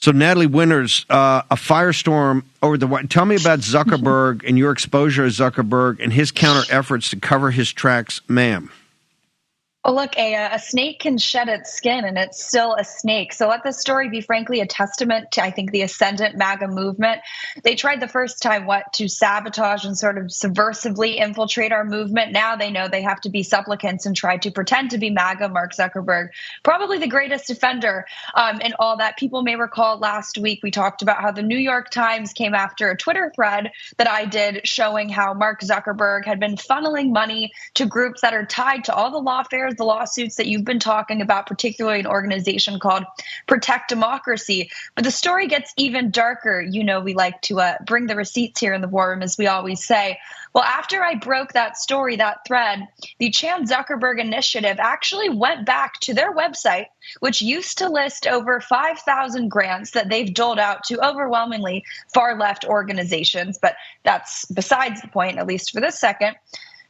So, Natalie Winters, a firestorm over the White. Tell me about Zuckerberg and your exposure to Zuckerberg and his counter efforts to cover his tracks, ma'am. Well, look, a snake can shed its skin and it's still a snake. So let this story be, frankly, a testament to, I think, the ascendant MAGA movement. They tried the first time, to sabotage and sort of subversively infiltrate our movement. Now they know they have to be supplicants and try to pretend to be MAGA. Mark Zuckerberg, probably the greatest offender in all that. People may recall last week we talked about how the New York Times came after a Twitter thread that I did showing how Mark Zuckerberg had been funneling money to groups that are tied to all the lawfare, the lawsuits that you've been talking about, particularly an organization called Protect Democracy. But the story gets even darker. You know, we like to bring the receipts here in the War Room, as we always say. Well, after I broke that story, that thread, the Chan Zuckerberg Initiative actually went back to their website, which used to list over 5,000 grants that they've doled out to overwhelmingly far-left organizations. But that's besides the point, at least for this second.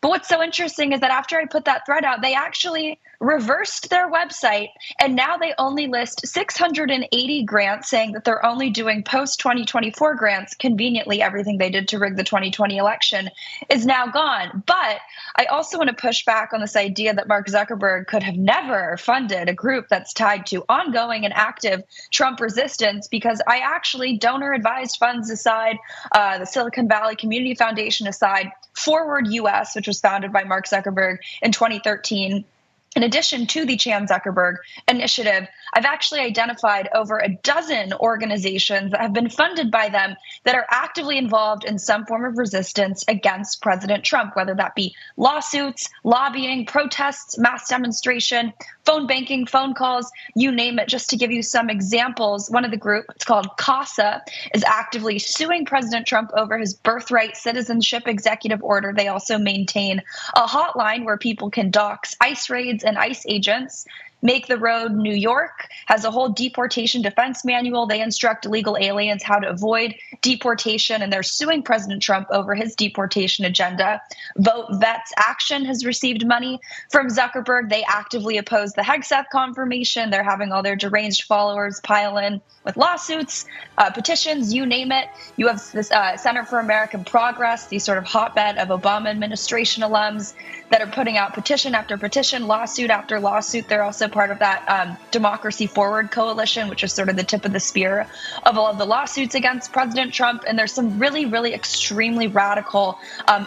But what's so interesting is that after I put that thread out, they actually reversed their website, and now they only list 680 grants, saying that they're only doing post-2024 grants. Conveniently, everything they did to rig the 2020 election is now gone. But I also want to push back on this idea that Mark Zuckerberg could have never funded a group that's tied to ongoing and active Trump resistance, because I actually, donor-advised funds aside, the Silicon Valley Community Foundation aside, Forward US, which was founded by Mark Zuckerberg in 2013, in addition to the Chan Zuckerberg Initiative, I've actually identified over a dozen organizations that have been funded by them that are actively involved in some form of resistance against President Trump, whether that be lawsuits, lobbying, protests, mass demonstration, phone banking, phone calls, you name it. Just to give you some examples, one of the group, it's called CASA, is actively suing President Trump over his birthright citizenship executive order. They also maintain a hotline where people can dox ICE raids and ICE agents. Make the Road New York has a whole deportation defense manual. They instruct illegal aliens how to avoid deportation, and they're suing President Trump over his deportation agenda. Vote Vets Action has received money from Zuckerberg. They actively oppose the Hegseth confirmation. They're having all their deranged followers pile in with lawsuits, petitions, you name it. You have this Center for American Progress, the sort of hotbed of Obama administration alums that are putting out petition after petition, lawsuit after lawsuit. They're also part of that Democracy Forward coalition, which is sort of the tip of the spear of all of the lawsuits against President Trump. And there's some really, really extremely radical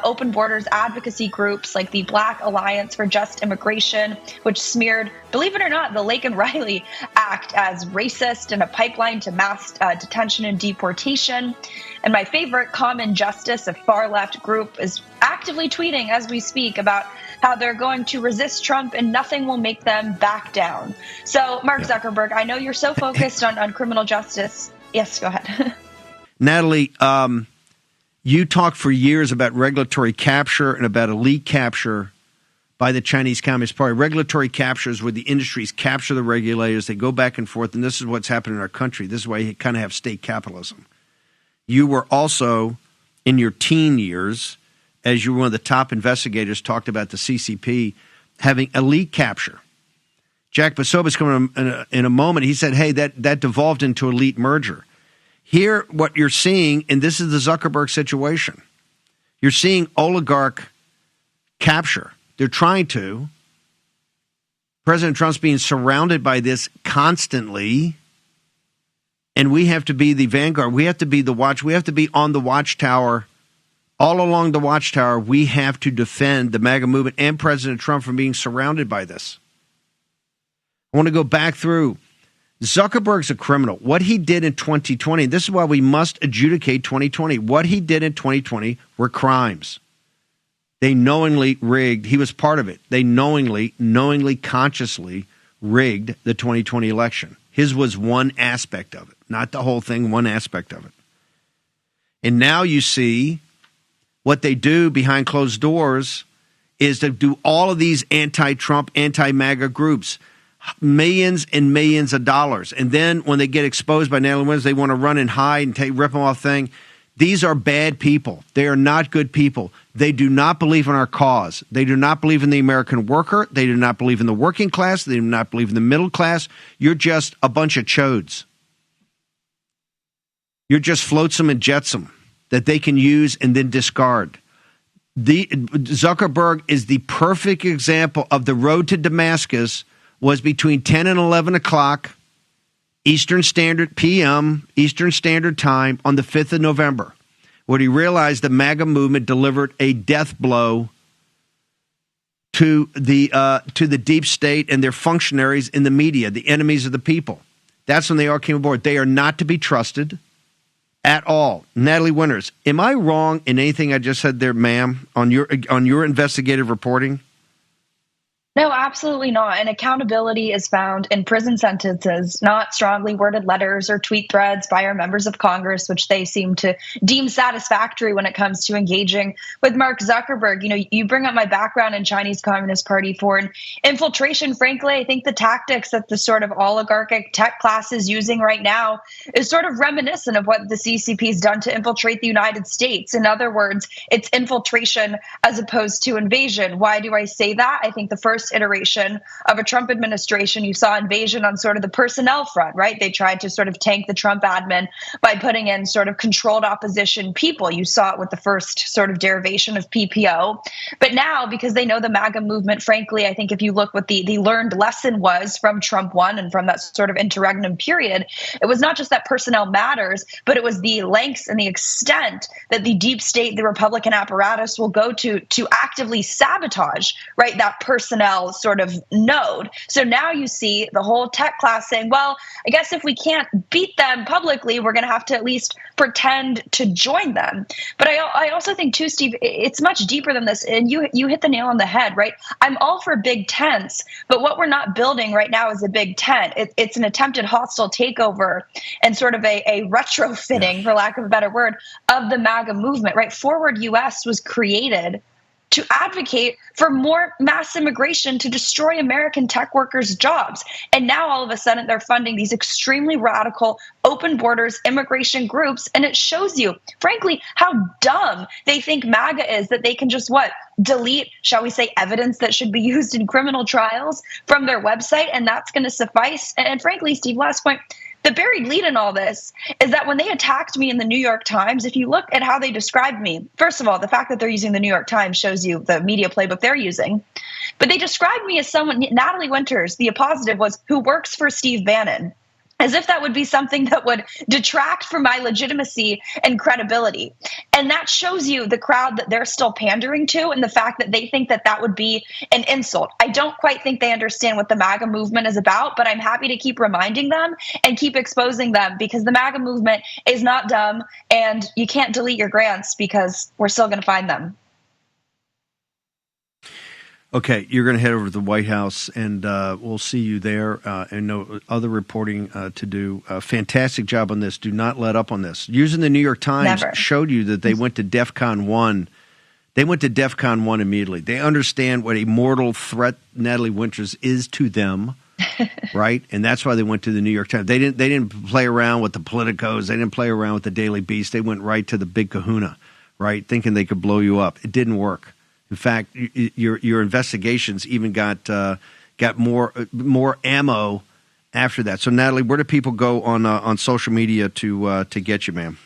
open borders advocacy groups like the Black Alliance for Just Immigration, which smeared, believe it or not, the Laken Riley Act as racist and a pipeline to mass detention and deportation. And my favorite, Common Justice, a far-left group, is actively tweeting as we speak about how they're going to resist Trump and nothing will make them back down. So, Mark Zuckerberg, I know you're so focused on criminal justice. Yes, go ahead. Natalie, you talked for years about regulatory capture and about elite capture by the Chinese Communist Party. Regulatory capture is where the industries capture the regulators. They go back and forth, and this is what's happened in our country. This is why you kind of have state capitalism. You were also, in your teen years, as you were one of the top investigators, talked about the CCP having elite capture. Jack Posobiec coming in a moment. He said, hey, that devolved into elite merger. Here, what you're seeing, and this is the Zuckerberg situation, you're seeing oligarch capture. They're trying to. President Trump's being surrounded by this constantly. And we have to be the vanguard. We have to be the watch. We have to be on the watchtower. All along the watchtower, we have to defend the MAGA movement and President Trump from being surrounded by this. I want to go back through. Zuckerberg's a criminal. What he did in 2020, this is why we must adjudicate 2020. What he did in 2020 were crimes. They knowingly rigged. He was part of it. They knowingly, consciously rigged the 2020 election. His was one aspect of it, not the whole thing, one aspect of it. And now you see what they do behind closed doors is to do all of these anti-Trump, anti-MAGA groups, millions and millions of dollars. And then when they get exposed by Natalie Winters, they want to run and hide and rip them off thing. These are bad people. They are not good people. They do not believe in our cause. They do not believe in the American worker. They do not believe in the working class. They do not believe in the middle class. You're just a bunch of chodes. You're just flotsam and jetsam that they can use and then discard. Zuckerberg is the perfect example of the road to Damascus was between 10 and 11 o'clock Eastern Standard PM, Eastern Standard Time on the 5th of November, where he realized the MAGA movement delivered a death blow to the deep state and their functionaries in the media, the enemies of the people. That's when they all came aboard. They are not to be trusted at all. Natalie Winters, am I wrong in anything I just said there, ma'am, on your investigative reporting? No, absolutely not. And accountability is found in prison sentences, not strongly worded letters or tweet threads by our members of Congress, which they seem to deem satisfactory when it comes to engaging with Mark Zuckerberg. You know, you bring up my background in Chinese Communist Party foreign infiltration. Frankly, I think the tactics that the sort of oligarchic tech class is using right now is sort of reminiscent of what the CCP has done to infiltrate the United States. In other words, it's infiltration as opposed to invasion. Why do I say that? I think the first iteration of a Trump administration, you saw invasion on sort of the personnel front, right? They tried to sort of tank the Trump admin by putting in sort of controlled opposition people. You saw it with the first sort of derivation of PPO. But now, because they know the MAGA movement, frankly, I think if you look what the learned lesson was from Trump 1 and from that sort of interregnum period, it was not just that personnel matters, but it was the lengths and the extent that the deep state, the Republican apparatus will go to actively sabotage, right, that personnel sort of node. So now you see the whole tech class saying, well, I guess if we can't beat them publicly, we're going to have to at least pretend to join them. But I also think too, Steve, it's much deeper than this. And you hit the nail on the head, right? I'm all for big tents, but what we're not building right now is a big tent. It's an attempted hostile takeover and sort of a retrofitting, for lack of a better word, of the MAGA movement, right? Forward US was created to advocate for more mass immigration to destroy American tech workers' jobs. And now all of a sudden they're funding these extremely radical open borders immigration groups. And it shows you, frankly, how dumb they think MAGA is, that they can just delete, shall we say, evidence that should be used in criminal trials from their website. And that's going to suffice. And frankly, Steve, last point, the buried lead in all this is that when they attacked me in the New York Times, if you look at how they described me, first of all, the fact that they're using the New York Times shows you the media playbook they're using. But they described me as someone, Natalie Winters, the appositive was, who works for Steve Bannon, as if that would be something that would detract from my legitimacy and credibility. And that shows you the crowd that they're still pandering to and the fact that they think that that would be an insult. I don't quite think they understand what the MAGA movement is about, but I'm happy to keep reminding them and keep exposing them, because the MAGA movement is not dumb and you can't delete your grants because we're still going to find them. Okay, you're going to head over to the White House, and we'll see you there. And no other reporting to do. Fantastic job on this. Do not let up on this. Using the New York Times showed you that they went to DEFCON 1. They went to DEFCON 1 immediately. They understand what a mortal threat Natalie Winters is to them, right? And that's why they went to the New York Times. They didn't play around with the politicos. They didn't play around with the Daily Beast. They went right to the big kahuna, right, thinking they could blow you up. It didn't work. In fact, your investigations even got more ammo after that. So, Natalie, where do people go on social media to get you, ma'am?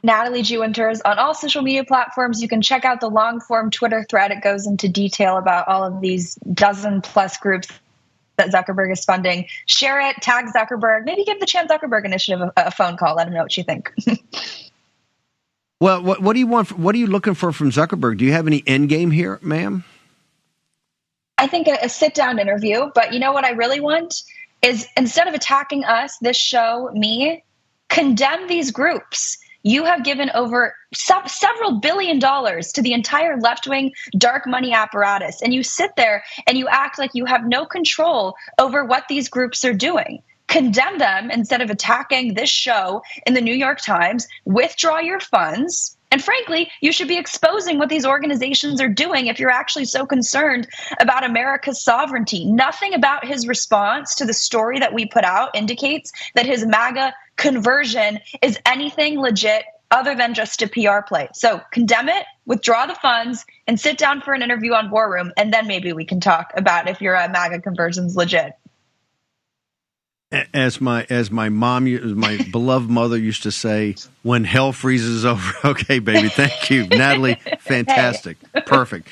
Natalie G. Winters on all social media platforms. You can check out the long form Twitter thread. It goes into detail about all of these dozen plus groups that Zuckerberg is funding. Share it, tag Zuckerberg, maybe give the Chan Zuckerberg Initiative a phone call. Let him know what you think. Well, what do you want? What are you looking for from Zuckerberg? Do you have any end game here, ma'am? I think a sit-down interview. But you know what I really want is, instead of attacking us, this show, me, condemn these groups. You have given over several $1 billion to the entire left-wing dark money apparatus, and you sit there and you act like you have no control over what these groups are doing. Condemn them instead of attacking this show in the New York Times. Withdraw your funds. And frankly, you should be exposing what these organizations are doing if you're actually so concerned about America's sovereignty. Nothing about his response to the story that we put out indicates that his MAGA conversion is anything legit other than just a PR play. So condemn it, withdraw the funds, and sit down for an interview on Warroom, and then maybe we can talk about if your MAGA conversion's legit. As my my beloved mother used to say, when hell freezes over. Okay, baby. Thank you, Natalie. Fantastic. Perfect.